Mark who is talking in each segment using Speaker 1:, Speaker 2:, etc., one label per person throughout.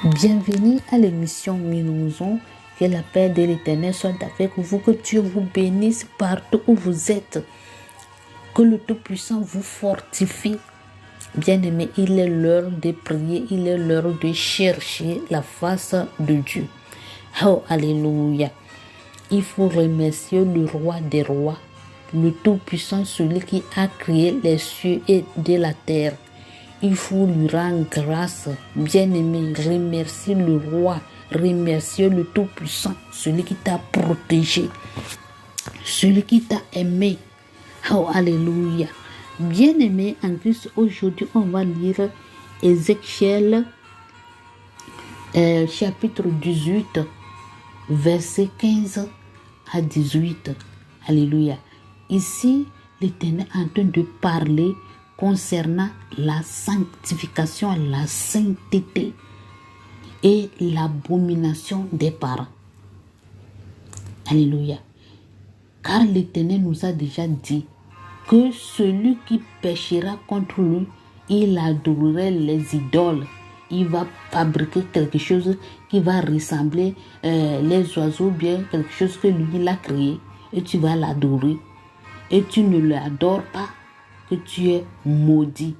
Speaker 1: Bienvenue à l'émission Minouzon. Que la paix de l'Éternel soit avec vous, que Dieu vous bénisse partout où vous êtes, que le Tout-Puissant vous fortifie. Bien-aimé, il est l'heure de prier, il est l'heure de chercher la face de Dieu. Oh, alléluia. Il faut remercier le roi des rois, le Tout-Puissant, celui qui a créé les cieux et de la terre. Il faut lui rendre grâce, bien-aimé, remercier le roi, remercier le Tout-Puissant, celui qui t'a protégé, celui qui t'a aimé. Oh, alléluia. Bien-aimé en Christ, aujourd'hui, on va lire Ézéchiel, chapitre 18, verset 15 à 18. Alléluia. Ici, l'Éternel est en train de parler concernant la sanctification, la sainteté et l'abomination des parents. Alléluia. Car l'Éternel nous a déjà dit que celui qui péchera contre lui, il adorerait les idoles. Il va fabriquer quelque chose qui va ressembler les oiseaux, bien quelque chose que lui il a créé, et tu vas l'adorer. Et tu ne l'adores pas, que tu es maudit.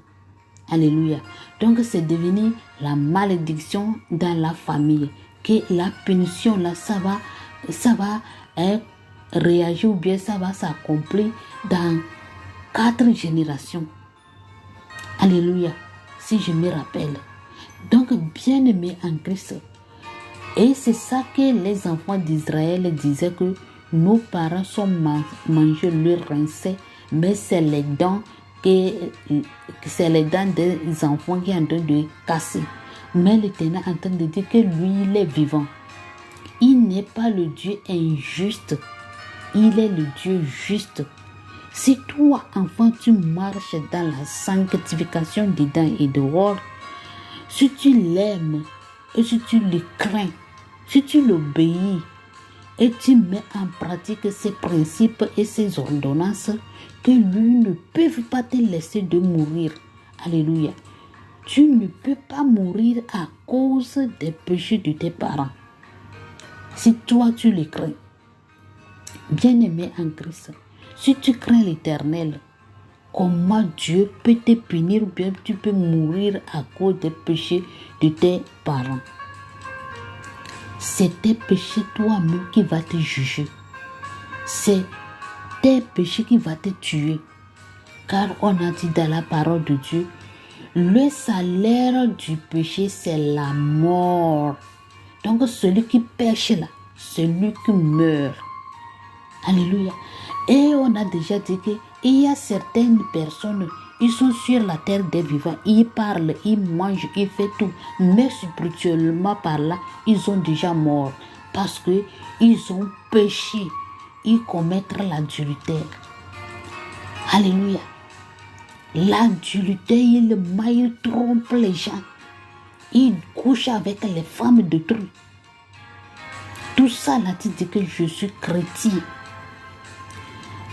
Speaker 1: Alléluia. Donc c'est devenu la malédiction dans la famille, que la punition là, ça va réagir ou bien ça va s'accomplir dans 4 générations. Alléluia. Si je me rappelle. Donc bien-aimé en Christ. Et c'est ça que les enfants d'Israël disaient, que nos parents sont mangés le rincé, mais c'est les dents des enfants qui sont en train de casser. Mais l'Éternel est en train de dire que lui, il est vivant. Il n'est pas le Dieu injuste. Il est le Dieu juste. Si toi, enfant, tu marches dans la sanctification dedans et dehors, si tu l'aimes et si tu le crains, si tu l'obéis et tu mets en pratique ses principes et ses ordonnances, que lui ne peut pas te laisser de mourir. Alléluia. Tu ne peux pas mourir à cause des péchés de tes parents. Si toi, tu les crains. Bien-aimé en Christ, si tu crains l'Éternel, comment Dieu peut te punir ou bien tu peux mourir à cause des péchés de tes parents? C'est tes péchés toi-même qui va te juger. C'est tes péchés qui va te tuer. Car on a dit dans la parole de Dieu, le salaire du péché, c'est la mort. Donc celui qui pêche là, celui qui meurt. Alléluia. Et on a déjà dit qu'il y a certaines personnes, ils sont sur la terre des vivants, ils parlent, ils mangent, ils font tout. Mais spirituellement par là, ils sont déjà morts. Parce qu'ils ont péché, ils commettent l'adultère. Alléluia. L'adultère, il trompe les gens. Il couche avec les femmes d'autrui. Tout ça, là, tu dis que je suis chrétien.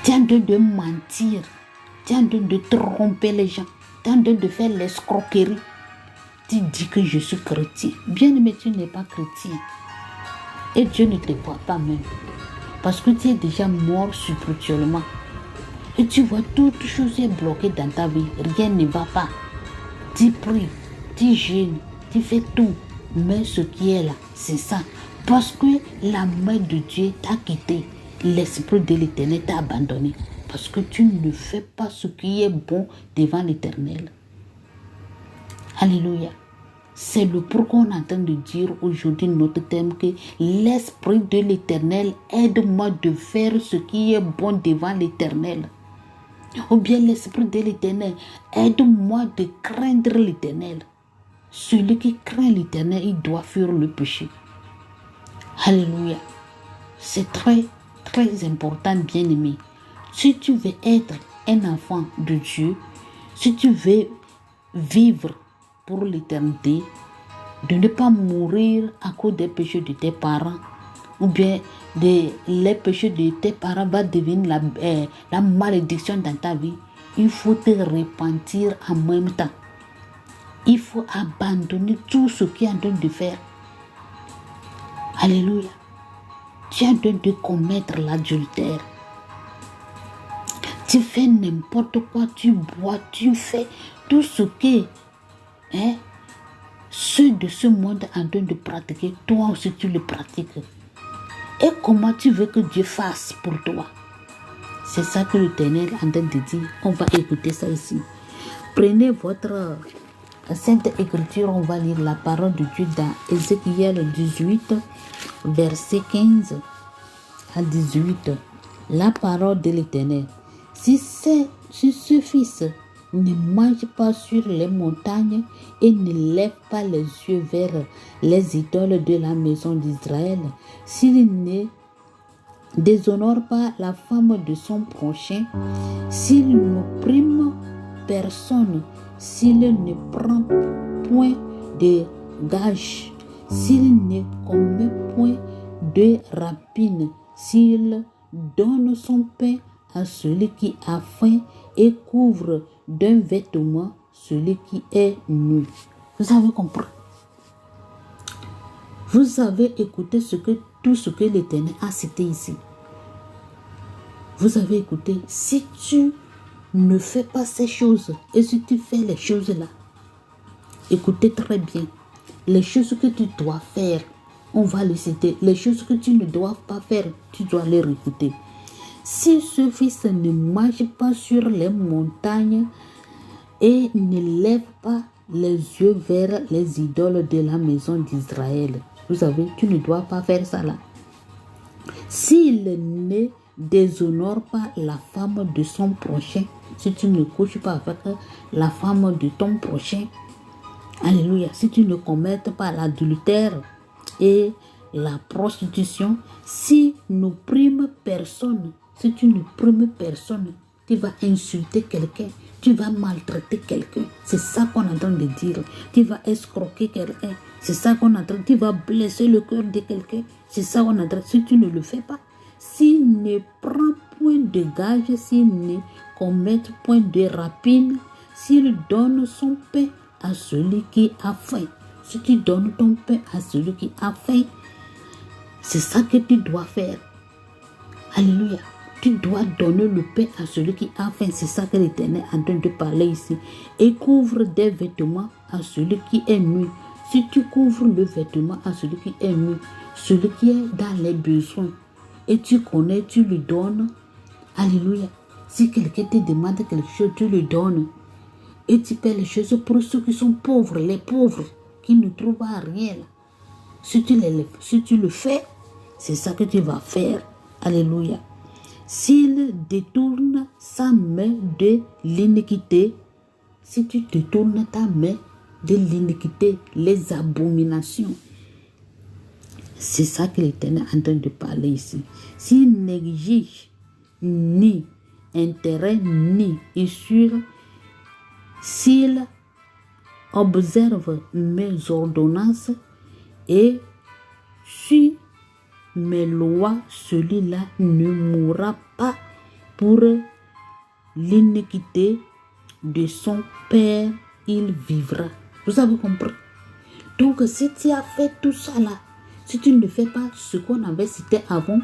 Speaker 1: Tu es en train de mentir. Tu es en train de tromper les gens. Tu es en train de faire l'escroquerie. Tu dis que je suis chrétien. Bien aimé, tu n'es pas chrétien. Et Dieu ne te voit pas même. Parce que tu es déjà mort spirituellement. Et tu vois, toute chose est bloquée dans ta vie. Rien ne va pas. Tu pries, tu jeûnes, tu fais tout. Mais ce qui est là, c'est ça. Parce que la main de Dieu t'a quitté. L'Esprit de l'Éternel t'a abandonné. Parce que tu ne fais pas ce qui est bon devant l'Éternel. Alléluia. C'est le pourquoi on est en train de dire aujourd'hui notre thème que l'Esprit de l'Éternel aide-moi de faire ce qui est bon devant l'Éternel. Ou bien l'Esprit de l'Éternel aide-moi de craindre l'Éternel. Celui qui craint l'Éternel, il doit fuir le péché. Alléluia. C'est très, très important, bien-aimé. Si tu veux être un enfant de Dieu, si tu veux vivre pour l'éternité, de ne pas mourir à cause des péchés de tes parents, ou bien les péchés de tes parents va devenir la malédiction dans ta vie, il faut te repentir en même temps. Il faut abandonner tout ce qui est en train de faire. Alléluia. Tu es en train de commettre l'adultère. Tu fais n'importe quoi, tu bois, tu fais tout ce que ceux de ce monde en train de pratiquer, toi aussi tu le pratiques. Et comment tu veux que Dieu fasse pour toi? C'est ça que l'Éternel est en train de dire. On va écouter ça ici. Prenez votre Sainte Écriture, on va lire la parole de Dieu dans Ézéchiel 18, verset 15 à 18. La parole de l'Éternel. Si ce fils ne mange pas sur les montagnes et ne lève pas les yeux vers les idoles de la maison d'Israël, s'il ne déshonore pas la femme de son prochain, s'il n'opprime personne, s'il ne prend point de gage, s'il ne commet point de rapine, s'il donne son pain à celui qui a faim et couvre d'un vêtement celui qui est nu. Vous avez compris? Vous avez écouté tout ce que l'Éternel a cité ici. Vous avez écouté. Si tu ne fais pas ces choses et si tu fais les choses là, écoutez très bien. Les choses que tu dois faire, on va les citer. Les choses que tu ne dois pas faire, tu dois les écouter. Si ce fils ne mange pas sur les montagnes et ne lève pas les yeux vers les idoles de la maison d'Israël, vous savez, tu ne dois pas faire ça là. S'il ne déshonore pas la femme de son prochain, si tu ne couches pas avec la femme de ton prochain, alléluia, si tu ne commets pas l'adultère et la prostitution, si n'opprime personne, si tu n'opprimes personne, tu vas insulter quelqu'un, tu vas maltraiter quelqu'un. C'est ça qu'on est en train de dire. Tu vas escroquer quelqu'un. C'est ça qu'on est en train de dire. Tu vas blesser le cœur de quelqu'un. C'est ça qu'on est en train de dire. Si tu ne le fais pas, s'il ne prend point de gage, s'il ne commet point de rapine, s'il donne son pain à celui qui a faim. Si tu donnes ton pain à celui qui a faim, c'est ça que tu dois faire. Alléluia. Tu dois donner le pain à celui qui a faim. C'est ça que l'Éternel est en train de parler ici. Et couvre des vêtements à celui qui est nu. Si tu couvres le vêtement à celui qui est nu, celui qui est dans les besoins, et tu connais, tu lui donnes. Alléluia. Si quelqu'un te demande quelque chose, tu lui donnes. Et tu fais les choses pour ceux qui sont pauvres, les pauvres, qui ne trouvent rien. Si tu le fais, c'est ça que tu vas faire. Alléluia. S'il détourne sa main de l'iniquité, si tu détournes ta main de l'iniquité, les abominations, c'est ça que l'Éternel est en train de parler ici. S'il n'exige ni intérêt ni usure, s'il observe mes ordonnances et suit mes lois, celui-là ne mourra pas pour l'iniquité de son père, il vivra. Vous avez compris? Donc, si tu as fait tout ça là, si tu ne fais pas ce qu'on avait cité avant,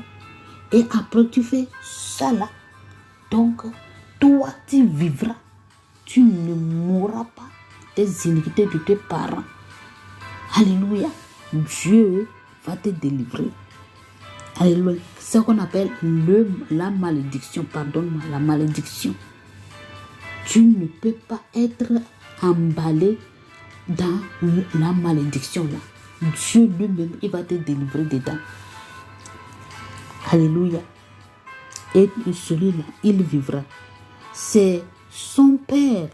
Speaker 1: et après tu fais ça là, donc, toi, tu vivras. Tu ne mourras pas des iniquités de tes parents. Alléluia. Dieu va te délivrer. Alléluia. C'est ce qu'on appelle la malédiction. Pardonne-moi, la malédiction. Tu ne peux pas être emballé dans la malédiction là. Dieu lui-même, il va te délivrer dedans. Alléluia. Et celui-là, il vivra. C'est son père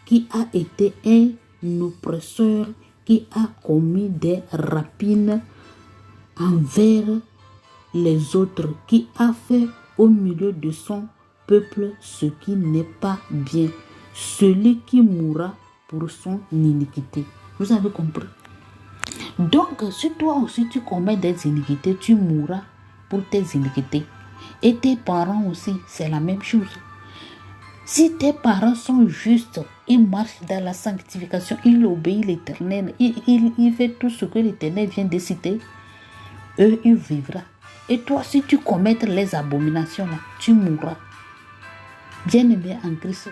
Speaker 1: qui a été un oppresseur, qui a commis des rapines envers les autres, qui a fait au milieu de son peuple ce qui n'est pas bien, celui qui mourra pour son iniquité. Vous avez compris? Donc, si toi aussi tu commets des iniquités, tu mourras pour tes iniquités. Et tes parents aussi, c'est la même chose. Si tes parents sont justes, ils marchent dans la sanctification, ils obéissent l'Éternel, il fait tout ce que l'Éternel vient de citer, eux, ils vivront. Et toi, si tu commets les abominations, là, tu mourras. Bien-aimé en Christ,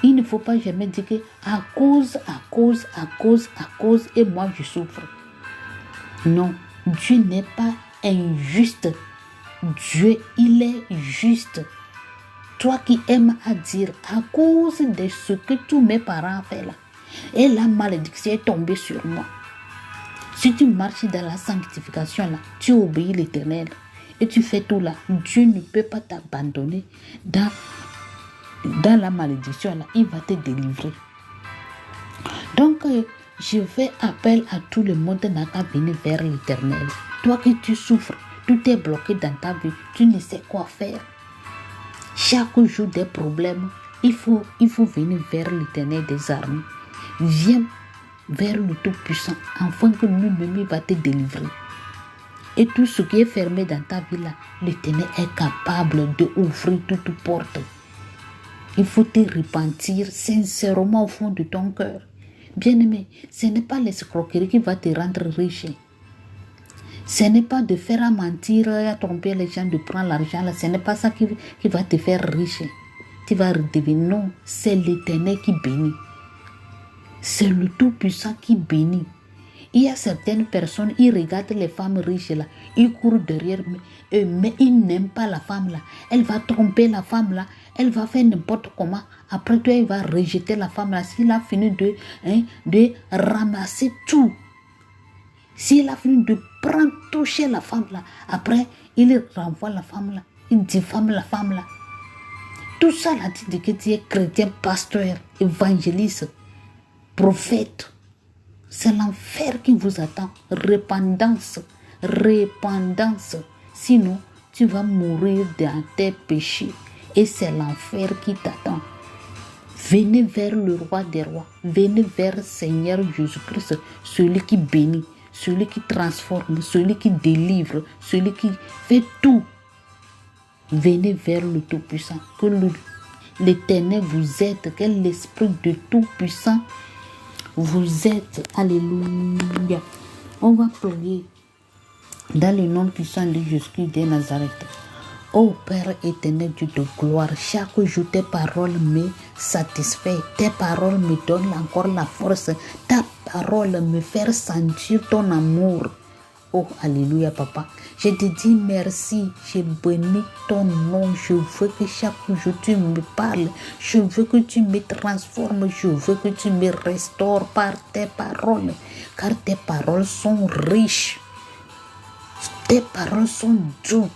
Speaker 1: il ne faut pas jamais dire que à cause, et moi je souffre. Non, Dieu n'est pas injuste. Dieu, il est juste. Toi qui aimes à dire à cause de ce que tous mes parents ont fait là, et la malédiction est tombée sur moi. Si tu marches dans la sanctification là, tu obéis l'Éternel et tu fais tout là, Dieu ne peut pas t'abandonner dans la malédiction là, il va te délivrer. Donc, je fais appel à tout le monde n'a qu'à venir vers l'Éternel. Toi qui tu souffres, tout est bloqué dans ta vie, tu ne sais quoi faire. Chaque jour des problèmes, il faut venir vers l'Éternel des armées. Viens vers le Tout-Puissant, afin que lui-même va te délivrer. Et tout ce qui est fermé dans ta vie là, l'Éternel est capable d'ouvrir toute porte. Il faut te repentir sincèrement au fond de ton cœur. Bien-aimé, ce n'est pas l'escroquerie qui va te rendre riche. Ce n'est pas de faire à mentir, à tromper les gens, de prendre l'argent là. Ce n'est pas ça qui va te faire riche. Tu vas redevenir. Non, c'est l'Éternel qui bénit. C'est le Tout-Puissant qui bénit. Il y a certaines personnes, ils regardent les femmes riches là, ils courent derrière, mais ils n'aiment pas la femme là. Elle va tromper la femme là, elle va faire n'importe comment. Après toi, il va rejeter la femme là. S'il a fini de ramasser tout, s'il a fini de prendre, toucher la femme là, après, il renvoie la femme là, il diffame la femme là. Tout ça là, tu dis que tu es chrétien, pasteur, évangéliste, prophète. C'est l'enfer qui vous attend. Repentance. Sinon, tu vas mourir dans tes péchés. Et c'est l'enfer qui t'attend. Venez vers le roi des rois. Venez vers le Seigneur Jésus-Christ. Celui qui bénit. Celui qui transforme. Celui qui délivre. Celui qui fait tout. Venez vers le Tout-Puissant. Que l'Éternel vous aide. Que l'Esprit de Tout-Puissant vous êtes. Alléluia. On va prier dans le nom puissant de Jésus de Nazareth. Ô Père éternel, Dieu de gloire, chaque jour tes paroles me satisfait. Tes paroles me donnent encore la force. Ta parole me fait sentir ton amour. Oh, alléluia, papa. Je te dis merci. Je bénis ton nom. Je veux que chaque jour tu me parles. Je veux que tu me transformes. Je veux que tu me restaures par tes paroles. Car tes paroles sont riches. Tes paroles sont douces.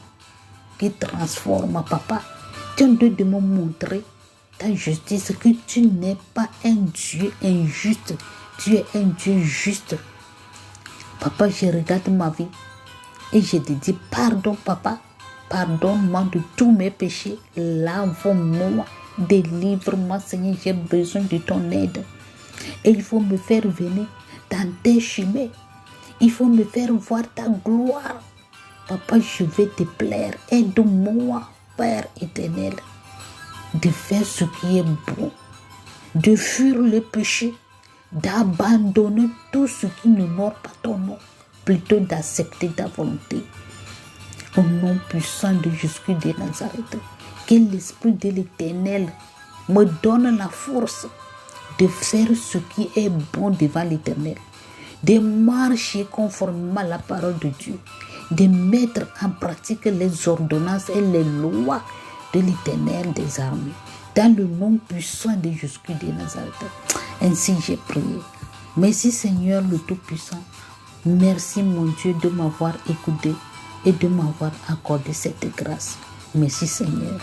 Speaker 1: Qui transforment, papa. Tu dois me montrer ta justice. Que tu n'es pas un Dieu injuste. Tu es un Dieu juste. Papa, je regarde ma vie et je te dis pardon, papa. Pardonne-moi de tous mes péchés. Lave-moi. Délivre-moi, Seigneur. J'ai besoin de ton aide. Et il faut me faire venir dans tes chemins. Il faut me faire voir ta gloire. Papa, je vais te plaire. Aide-moi, Père éternel, de faire ce qui est bon, de fuir le péché, d'abandonner tout ce qui n'honore pas ton nom, plutôt d'accepter ta volonté. Au nom puissant de Jésus de Nazareth, que l'Esprit de l'Éternel me donne la force de faire ce qui est bon devant l'Éternel, de marcher conformément à la parole de Dieu, de mettre en pratique les ordonnances et les lois de l'Éternel des armées. Dans le nom puissant de Jésus de Nazareth. Ainsi j'ai prié. Merci Seigneur le Tout-Puissant. Merci mon Dieu de m'avoir écouté et de m'avoir accordé cette grâce. Merci Seigneur.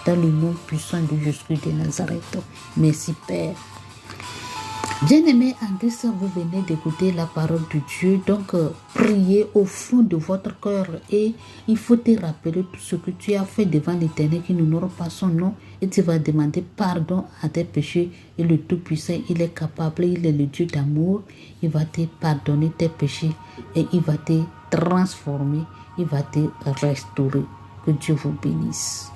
Speaker 1: Dans le nom puissant de Jésus de Nazareth. Merci Père. Bien-aimés en Christ, vous venez d'écouter la parole de Dieu. Donc, priez au fond de votre cœur et il faut te rappeler tout ce que tu as fait devant l'Éternel qui n'honore pas son nom et tu vas demander pardon à tes péchés. Et le Tout-Puissant, il est capable, il est le Dieu d'amour. Il va te pardonner tes péchés et il va te transformer, il va te restaurer. Que Dieu vous bénisse.